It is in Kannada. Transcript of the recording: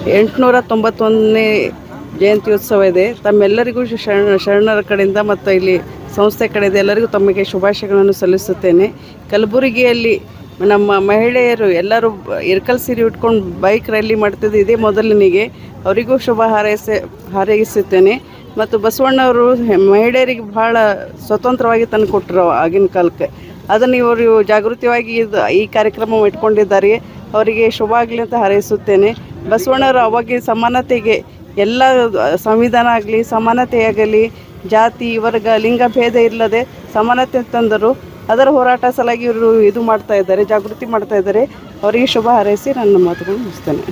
891ನೇ ಜಯಂತ್ಯೋತ್ಸವ ಇದೆ. ತಮ್ಮೆಲ್ಲರಿಗೂ ಶರಣರ ಕಡೆಯಿಂದ ಮತ್ತು ಇಲ್ಲಿ ಸಂಸ್ಥೆ ಕಡೆಯಿಂದ ಎಲ್ಲರಿಗೂ ತಮಗೆ ಶುಭಾಶಯಗಳನ್ನು ಸಲ್ಲಿಸುತ್ತೇನೆ. ಕಲಬುರಗಿಯಲ್ಲಿ ನಮ್ಮ ಮಹಿಳೆಯರು ಎಲ್ಲರೂ ಇರ್ಕಲ್ ಸೀರೆ ಉಟ್ಕೊಂಡು ಬೈಕ್ ರ್ಯಾಲಿ ಮಾಡ್ತಿದ್ದು ಇದೇ ಮೊದಲನಿಗೆ. ಅವರಿಗೂ ಶುಭ ಹಾರೈಸುತ್ತೇನೆ. ಮತ್ತು ಬಸವಣ್ಣವರು ಮಹಿಳೆಯರಿಗೆ ಭಾಳ ಸ್ವತಂತ್ರವಾಗಿ ತಂದು ಕೊಟ್ಟರು ಆಗಿನ ಕಾಲಕ್ಕೆ. ಅದನ್ನು ಇವರು ಜಾಗೃತಿಯಾಗಿ ಈ ಕಾರ್ಯಕ್ರಮ ಇಟ್ಕೊಂಡಿದ್ದಾರೆ. ಅವರಿಗೆ ಶುಭ ಆಗಲಿ ಅಂತ ಹಾರೈಸುತ್ತೇನೆ. ಬಸವಣ್ಣವರು ಅವಾಗಿನ ಸಮಾನತೆಗೆ ಎಲ್ಲ ಸಂವಿಧಾನ ಆಗಲಿ, ಸಮಾನತೆಯಾಗಲಿ, ಜಾತಿ ವರ್ಗ ಲಿಂಗ ಭೇದ ಇಲ್ಲದೆ ಸಮಾನತೆ ತಂದರು. ಅದರ ಹೋರಾಟ ಸಲಾಗಿ ಇವರು ಇದು ಮಾಡ್ತಾ ಇದ್ದಾರೆ, ಜಾಗೃತಿ ಮಾಡ್ತಾ ಇದ್ದಾರೆ. ಅವರಿಗೆ ಶುಭ ಹಾರೈಸಿ ನನ್ನ ಮಾತುಗಳನ್ನು ಮುಗಿಸ್ತೇನೆ.